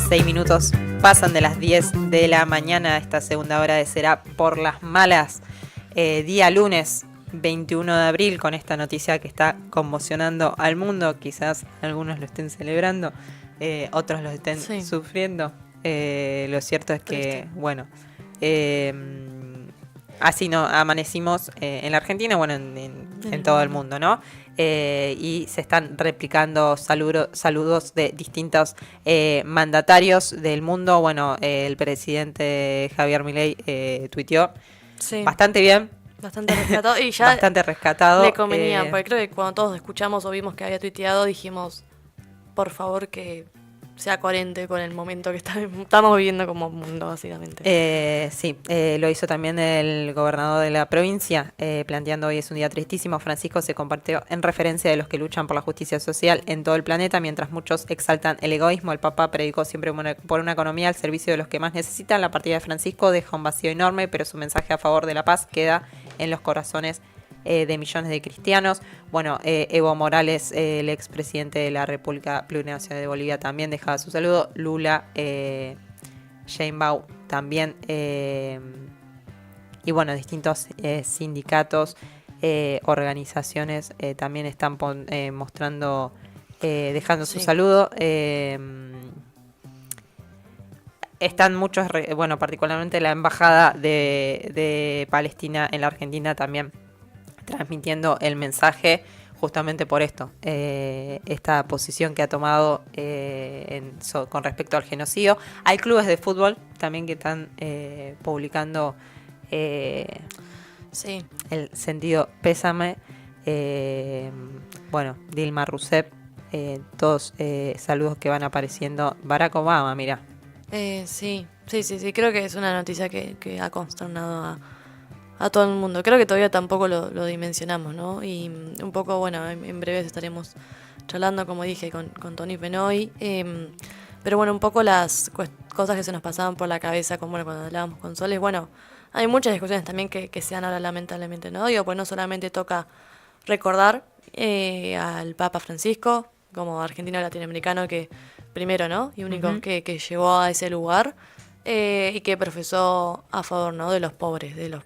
6 minutos pasan de las 10 de la mañana. Esta segunda hora de Será por las Malas. Día lunes 21 de abril, con esta noticia que está conmocionando al mundo. Quizás algunos lo estén celebrando, otros lo estén sufriendo. Lo cierto es que, bueno, así no amanecimos en la Argentina, bueno, en todo el mundo, ¿no? Y se están replicando saludos de distintos mandatarios del mundo. Bueno, el presidente Javier Milei tuiteó bastante bien. Bastante rescatado. Y ya bastante rescatado. Le convenía, porque creo que cuando todos escuchamos o vimos que había tuiteado, dijimos, por favor que sea coherente con el momento que estamos viviendo como mundo, básicamente. Sí, lo hizo también el gobernador de la provincia, planteando hoy es un día tristísimo. Francisco se compartió en referencia de los que luchan por la justicia social en todo el planeta, mientras muchos exaltan el egoísmo. El Papa predicó siempre por una economía al servicio de los que más necesitan. La partida de Francisco deja un vacío enorme, pero su mensaje a favor de la paz queda en los corazones de millones de cristianos. Bueno, Evo Morales, el expresidente de la República Plurinacional de Bolivia, también dejaba su saludo. Lula, Sheinbaum también, y bueno, distintos sindicatos, organizaciones también están mostrando, dejando su saludo. Están muchos, bueno, particularmente la embajada de Palestina en la Argentina también transmitiendo el mensaje, justamente por esto, esta posición que ha tomado con respecto al genocidio. Hay clubes de fútbol también que están publicando el sentido pésame. Bueno, Dilma Rousseff, todos saludos que van apareciendo. Barack Obama, mira. Sí, creo que es una noticia que ha consternado a todo el mundo. Creo que todavía tampoco lo dimensionamos, ¿no? Y un poco, bueno, en breve estaremos charlando, como dije, con Tony Fenoy. Pero bueno, un poco las cosas que se nos pasaban por la cabeza, como cuando hablábamos con Soles. Bueno, hay muchas discusiones también que se dan ahora, lamentablemente, ¿no? Digo, pues no solamente toca recordar al Papa Francisco, como argentino latinoamericano que primero, ¿no? Y único que llegó a ese lugar. Y que profesó a favor, ¿no?, de los pobres, de los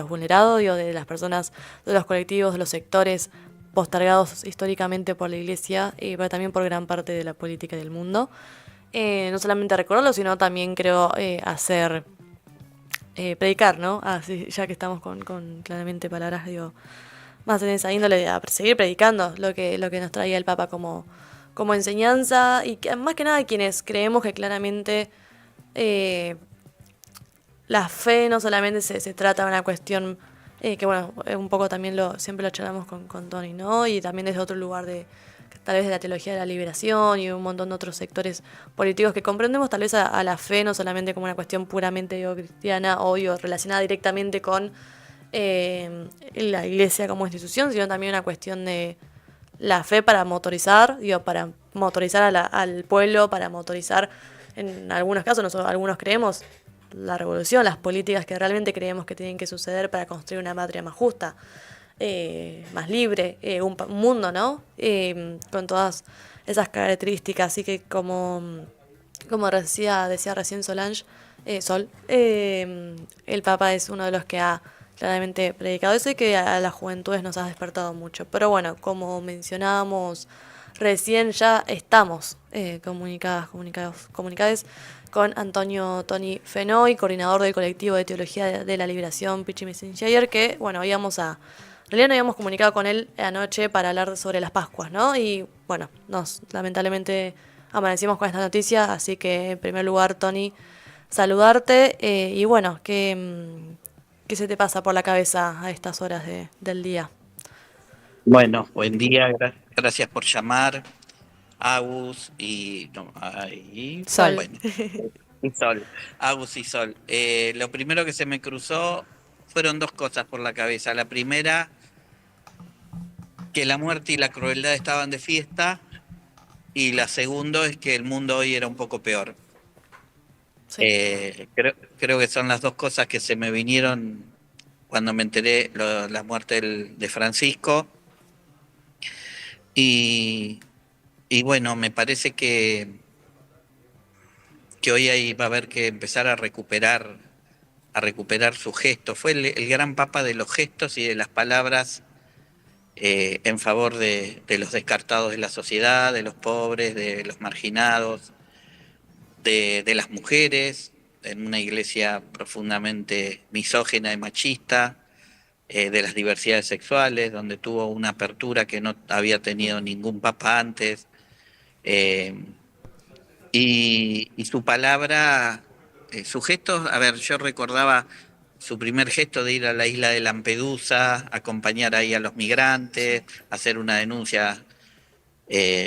vulnerados, digo, de las personas, de los colectivos, de los sectores postergados históricamente por la Iglesia, pero también por gran parte de la política del mundo. No solamente recordarlo, sino también creo predicar, ¿no? Así, ya que estamos con claramente palabras, digo, más en esa índole, a seguir predicando lo que nos traía el Papa como enseñanza, y que, más que nada quienes creemos que claramente la fe no solamente se trata de una cuestión que, bueno, un poco también siempre lo charlamos con Tony, ¿no? Y también desde otro lugar tal vez de la teología de la liberación y un montón de otros sectores políticos que comprendemos tal vez a la fe no solamente como una cuestión puramente cristiana o relacionada directamente con la Iglesia como institución, sino también una cuestión de la fe para motorizar, al pueblo, para motorizar, en algunos casos, nosotros algunos creemos, la revolución, las políticas que realmente creemos que tienen que suceder para construir una patria más justa, más libre, un mundo, ¿no? Con todas esas características. Así que como decía recién Solange, el Papa es uno de los que ha claramente predicado eso y que a las juventudes nos ha despertado mucho. Pero bueno, como mencionábamos recién, ya estamos comunicados con Antonio Tony Fenoy, coordinador del colectivo de Teología de la Liberación Pichi Messenger, que, bueno, en realidad no habíamos comunicado con él anoche para hablar sobre las Pascuas, ¿no? Y, bueno, lamentablemente amanecimos con esta noticia, así que, en primer lugar, Tony, saludarte, y bueno, ¿qué se te pasa por la cabeza a estas horas del día? Bueno, buen día, gracias por llamar, Agus y Sol. Bueno, y Sol, Agus y Sol. Lo primero que se me cruzó fueron dos cosas por la cabeza. La primera, que la muerte y la crueldad estaban de fiesta, y la segunda es que el mundo hoy era un poco peor. Sí. Creo que son las dos cosas que se me vinieron cuando me enteré la muerte de Francisco. Y bueno, me parece que que hoy ahí va a haber que empezar a recuperar sus gestos. Fue el gran papa de los gestos y de las palabras en favor de los descartados de la sociedad, de los pobres, de los marginados, de las mujeres, en una iglesia profundamente misógina y machista, de las diversidades sexuales, donde tuvo una apertura que no había tenido ningún papa antes. eh, y su palabra, sus gestos, a ver, yo recordaba su primer gesto de ir a la isla de Lampedusa, acompañar ahí a los migrantes, hacer una denuncia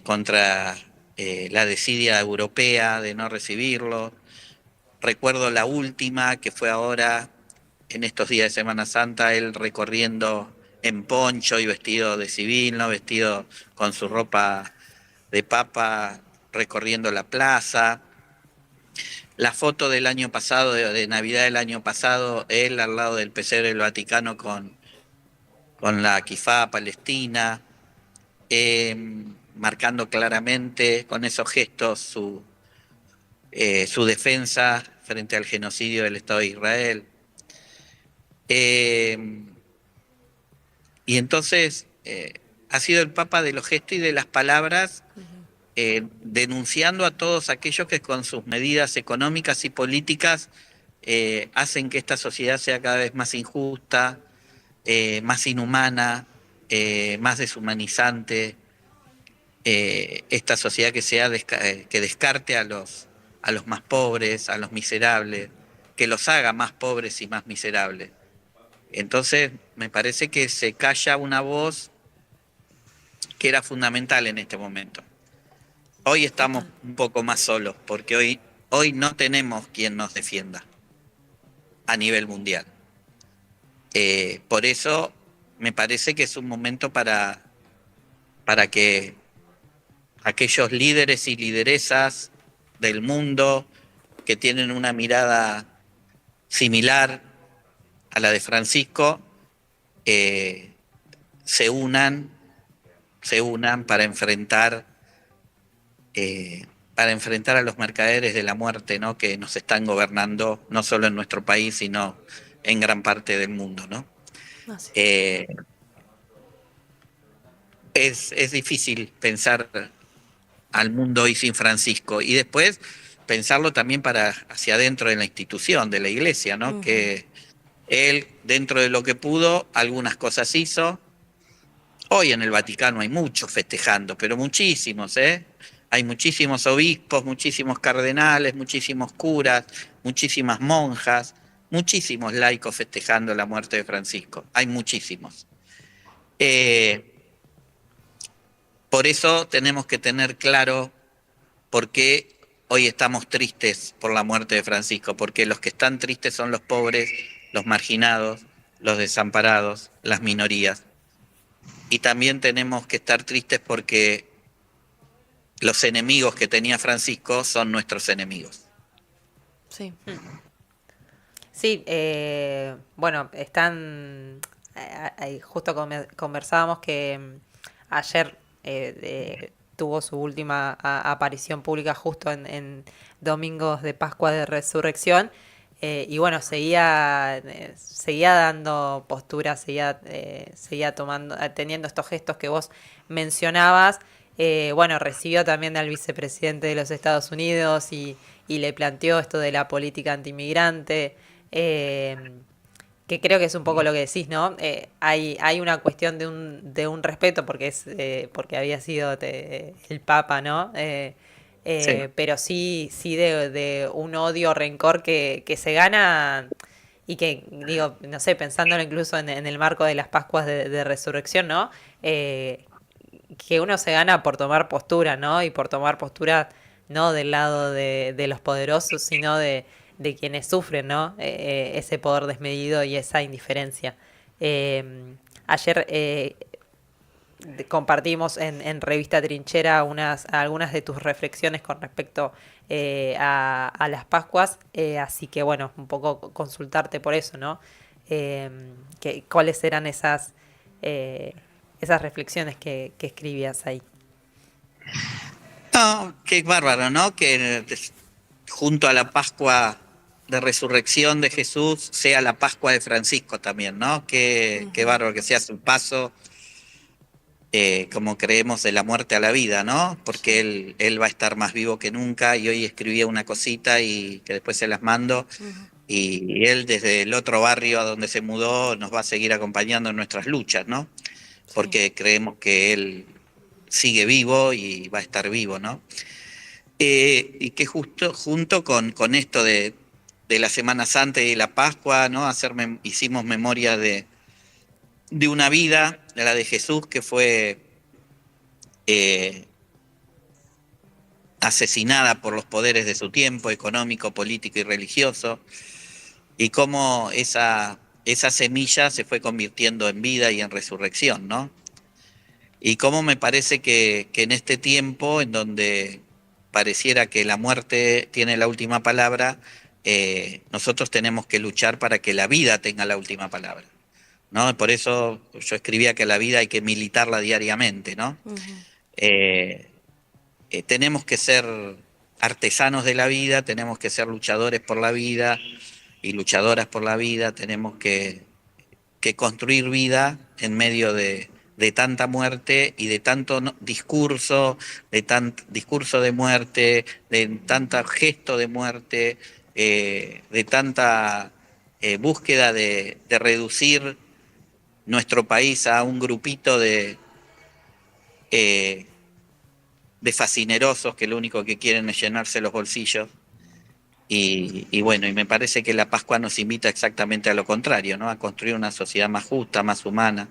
contra la desidia europea de no recibirlos. Recuerdo la última, que fue ahora, en estos días de Semana Santa, él recorriendo en poncho y vestido de civil, ¿no? Vestido con su ropa de papa, recorriendo la plaza. La foto del año pasado, de Navidad del año pasado, él al lado del pesebre del Vaticano con la kifá palestina, marcando claramente con esos gestos su defensa frente al genocidio del Estado de Israel. Y entonces ha sido el Papa de los gestos y de las palabras, denunciando a todos aquellos que con sus medidas económicas y políticas hacen que esta sociedad sea cada vez más injusta, más inhumana, más deshumanizante, esta sociedad que descarte a los más pobres, a los miserables, que los haga más pobres y más miserables. Entonces me parece que se calla una voz que era fundamental en este momento. Hoy estamos un poco más solos, porque hoy no tenemos quien nos defienda a nivel mundial. Por eso me parece que es un momento para que aquellos líderes y lideresas del mundo que tienen una mirada similar a la de Francisco, se unan para enfrentar a los mercaderes de la muerte, ¿no? Que nos están gobernando no solo en nuestro país, sino en gran parte del mundo, ¿no? Es difícil pensar al mundo hoy sin Francisco, y después pensarlo también hacia adentro de la institución, de la iglesia, ¿no? Que él, dentro de lo que pudo, algunas cosas hizo. Hoy en el Vaticano hay muchos festejando, pero muchísimos, Hay muchísimos obispos, muchísimos cardenales, muchísimos curas, muchísimas monjas, muchísimos laicos festejando la muerte de Francisco. Hay muchísimos. Por eso tenemos que tener claro por qué hoy estamos tristes por la muerte de Francisco, porque los que están tristes son los pobres, los marginados, los desamparados, las minorías. Y también tenemos que estar tristes porque los enemigos que tenía Francisco son nuestros enemigos. Sí. Sí, bueno, justo conversábamos que ayer tuvo su última aparición pública justo en Domingos de Pascua de Resurrección, y bueno, seguía dando posturas, seguía teniendo estos gestos que vos mencionabas. Bueno, recibió también al vicepresidente de los Estados Unidos y le planteó esto de la política antimigrante, que creo que es un poco lo que decís, ¿no? Hay una cuestión de un respeto porque había sido el Papa, ¿no? Sí. Pero sí de un odio, rencor que se gana, y que, digo, no sé, pensándolo incluso en el marco de las Pascuas de Resurrección, ¿no? Que uno se gana por tomar postura, ¿no? Y por tomar postura no del lado de los poderosos, sino de quienes sufren, ¿no? Ese poder desmedido y esa indiferencia. Ayer compartimos en Revista Trinchera algunas de tus reflexiones con respecto a las Pascuas, así que bueno, un poco consultarte por eso, ¿no? ¿Cuáles eran esas reflexiones que escribías ahí? No, qué bárbaro, ¿no? Que junto a la Pascua de Resurrección de Jesús, sea la Pascua de Francisco también, ¿no? Qué bárbaro que sea su paso, como creemos, de la muerte a la vida, ¿no? Porque él va a estar más vivo que nunca, y hoy escribía una cosita y que después se las mando, y él desde el otro barrio a donde se mudó nos va a seguir acompañando en nuestras luchas, ¿no? Porque creemos que él sigue vivo y va a estar vivo, ¿no? Y que justo junto con esto de la Semana Santa y de la Pascua, ¿no? Hicimos memoria de una vida, de la de Jesús, que fue asesinada por los poderes de su tiempo, económico, político y religioso, y cómo esa semilla se fue convirtiendo en vida y en resurrección, ¿no? Y cómo me parece que en este tiempo, en donde pareciera que la muerte tiene la última palabra, nosotros tenemos que luchar para que la vida tenga la última palabra, ¿no? Por eso yo escribía que la vida hay que militarla diariamente, ¿no? Tenemos que ser artesanos de la vida, tenemos que ser luchadores por la vida y luchadoras por la vida, tenemos que construir vida en medio de tanta muerte y de tanto discurso, discurso de muerte, de tanto gesto de muerte, de tanta búsqueda de reducir nuestro país a un grupito de fascinerosos que lo único que quieren es llenarse los bolsillos. Y bueno, y me parece que la Pascua nos invita exactamente a lo contrario, ¿no? A construir una sociedad más justa, más humana,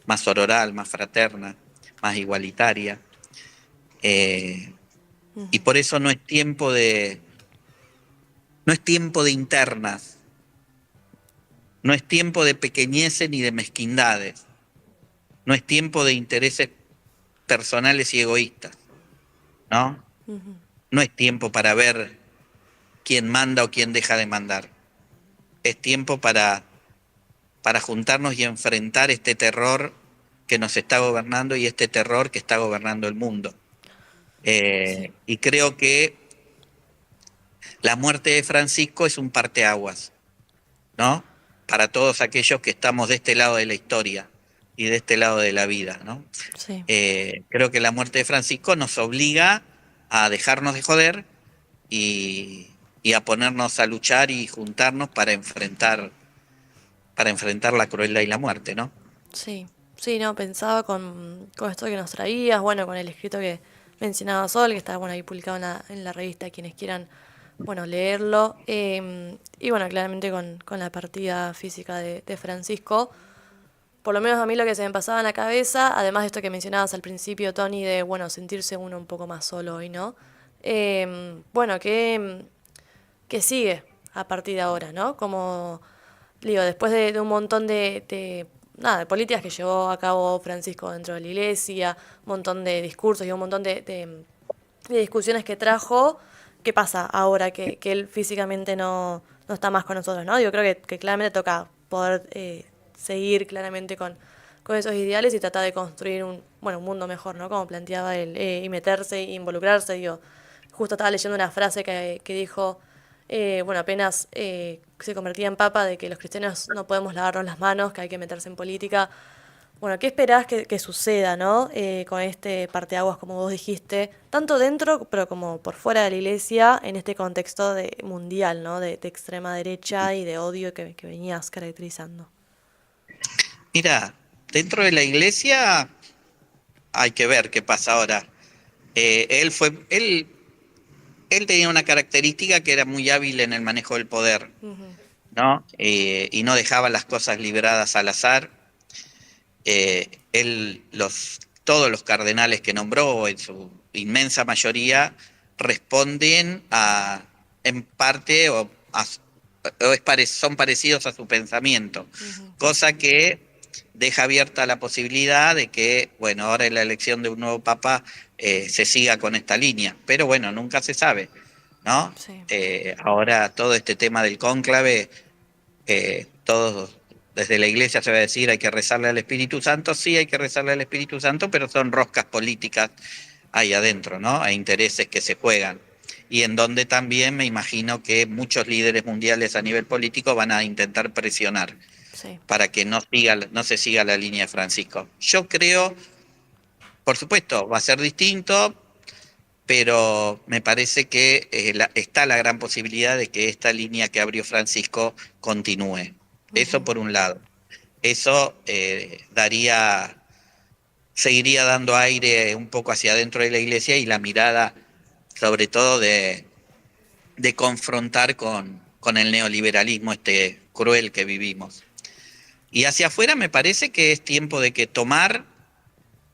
más sororal, más fraterna, más igualitaria. Y por eso no es tiempo de internas, no es tiempo de pequeñeces ni de mezquindades, no es tiempo de intereses personales y egoístas, ¿no? No es tiempo para ver quién manda o quién deja de mandar. Es tiempo para juntarnos y enfrentar este terror que nos está gobernando y este terror que está gobernando el mundo. Y creo que la muerte de Francisco es un parteaguas, ¿no? Para todos aquellos que estamos de este lado de la historia y de este lado de la vida, ¿no? Sí. Creo que la muerte de Francisco nos obliga a dejarnos de joder y a ponernos a luchar y juntarnos para enfrentar la crueldad y la muerte, ¿no? Sí, sí, no, pensaba con esto que nos traías, bueno, con el escrito que mencionaba Sol, que está, bueno, ahí publicado en la revista, quienes quieran, bueno, leerlo. Y bueno, claramente con la partida física de Francisco, por lo menos a mí lo que se me pasaba en la cabeza, además de esto que mencionabas al principio, Tony, de, bueno, sentirse uno un poco más solo hoy, ¿no? Bueno, que sigue a partir de ahora, ¿no? Como digo, después de un montón de políticas que llevó a cabo Francisco dentro de la iglesia, un montón de discursos y un montón de discusiones que trajo, ¿qué pasa ahora que él físicamente no está más con nosotros, ¿no? Yo creo que claramente toca poder seguir claramente con esos ideales y tratar de construir un mundo mejor, ¿no? Como planteaba él, y meterse e involucrarse. Digo, justo estaba leyendo una frase que dijo, apenas se convertía en papa, de que los cristianos no podemos lavarnos las manos, que hay que meterse en política. Bueno, ¿qué esperás que suceda, ¿no? Con este parteaguas, como vos dijiste, tanto dentro, pero como por fuera de la iglesia, en este contexto mundial, ¿no? De extrema derecha y de odio que venías caracterizando. Mira, dentro de la iglesia hay que ver qué pasa ahora. Él tenía una característica que era muy hábil en el manejo del poder, ¿no? Y no dejaba las cosas libradas al azar. Todos los cardenales que nombró, en su inmensa mayoría, responden en parte son parecidos a su pensamiento, cosa que deja abierta la posibilidad de que, bueno, ahora en la elección de un nuevo papa se siga con esta línea, pero bueno, nunca se sabe, ¿no? Sí. Ahora todo este tema del cónclave, todos desde la iglesia se va a decir hay que rezarle al Espíritu Santo, sí hay que rezarle al Espíritu Santo, pero son roscas políticas ahí adentro, ¿no? Hay intereses que se juegan. y en donde también me imagino que muchos líderes mundiales a nivel político van a intentar presionar Sí. para que no se siga la línea de Francisco. Yo creo, por supuesto, va a ser distinto, pero me parece que está la gran posibilidad de que esta línea que abrió Francisco continúe. Eso por un lado. Eso seguiría dando aire un poco hacia adentro de la iglesia y la mirada, sobre todo, de confrontar con el neoliberalismo este cruel que vivimos. Y hacia afuera me parece que es tiempo de que tomar,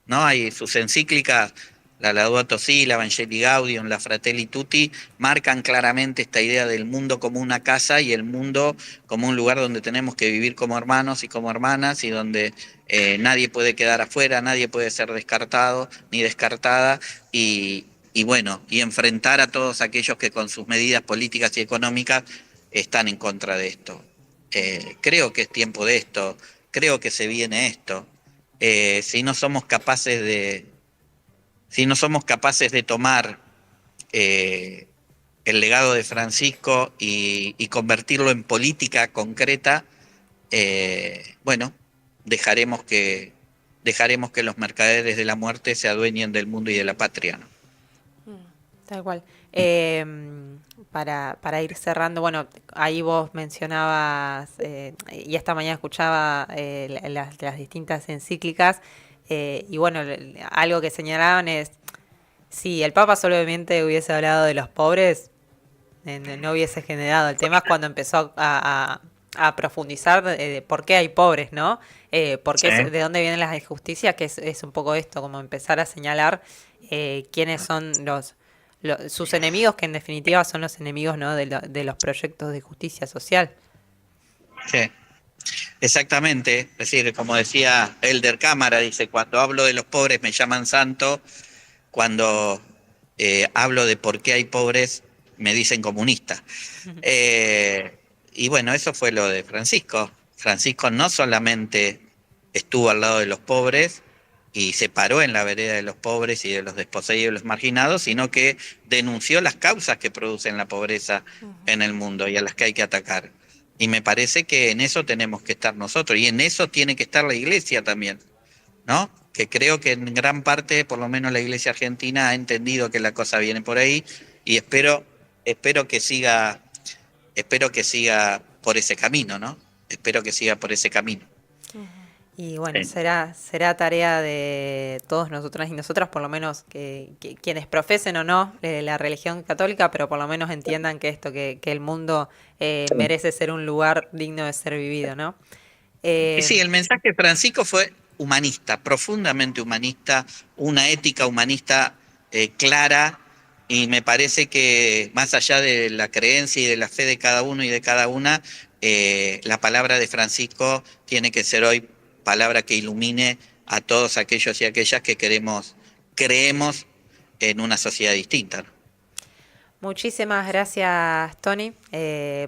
¿no? Hay sus encíclicas, la Laudato Si, la Evangelii Gaudium, la Fratelli Tutti, marcan claramente esta idea del mundo como una casa y el mundo como un lugar donde tenemos que vivir como hermanos y como hermanas y donde nadie puede quedar afuera, nadie puede ser descartado ni descartada y bueno, y enfrentar a todos aquellos que con sus medidas políticas y económicas están en contra de esto. Creo que es tiempo de esto, creo que se viene esto. Si no somos capaces de tomar el legado de Francisco y convertirlo en política concreta, bueno, dejaremos que los mercaderes de la muerte se adueñen del mundo y de la patria, ¿no? Tal cual. Para ir cerrando, bueno, ahí vos mencionabas, y esta mañana escuchaba las distintas encíclicas, y bueno, algo que señalaban es, si el Papa solamente hubiese hablado de los pobres, no hubiese generado. El tema es cuando empezó a profundizar de por qué hay pobres, ¿no? De dónde vienen las injusticias, que es un poco esto, como empezar a señalar quiénes son sus enemigos, que en definitiva son los enemigos, ¿no? de los proyectos de justicia social. Sí, exactamente. Es decir, como decía Elder Cámara, dice, cuando hablo de los pobres me llaman santo, cuando hablo de por qué hay pobres me dicen comunista. Y bueno, eso fue lo de Francisco. Francisco no solamente estuvo al lado de los pobres y se paró en la vereda de los pobres y de los desposeídos y de los marginados, sino que denunció las causas que producen la pobreza en el mundo y a las que hay que atacar. Y me parece que en eso tenemos que estar nosotros, y en eso tiene que estar la iglesia también, ¿no? Que creo que en gran parte, por lo menos la iglesia argentina, ha entendido que la cosa viene por ahí, y espero que siga por ese camino, ¿no? Espero que siga por ese camino. Y bueno, Sí. será tarea de todos nosotras y nosotras, por lo menos que quienes profesen o no la religión católica, pero por lo menos entiendan que que el mundo merece ser un lugar digno de ser vivido, ¿no? Y sí, el mensaje de Francisco fue humanista, profundamente humanista, una ética humanista clara, y me parece que más allá de la creencia y de la fe de cada uno y de cada una, la palabra de Francisco tiene que ser hoy palabra que ilumine a todos aquellos y aquellas que creemos en una sociedad distinta, ¿no? Muchísimas gracias, Tony,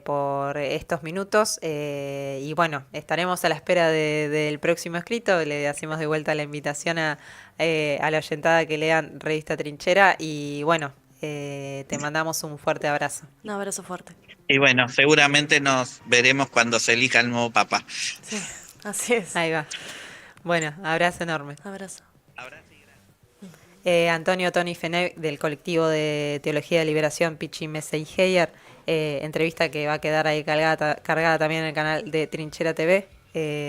por estos minutos. Y bueno, estaremos a la espera del próximo escrito. Le hacemos de vuelta la invitación a la oyentada que lean Revista Trinchera. Y bueno, te mandamos un fuerte abrazo. Un abrazo fuerte. Y bueno, seguramente nos veremos cuando se elija el nuevo Papa. Sí, así es. Ahí va. Bueno, abrazo enorme. Abrazo. Antonio Tony Fenech, del colectivo de Teología de Liberación Pichi Messe y Heyer, entrevista que va a quedar ahí cargada también en el canal de Trinchera TV,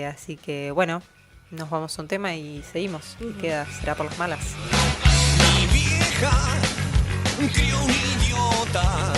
así que bueno, nos vamos a un tema y seguimos, y será por las malas. Mi vieja crió un idiota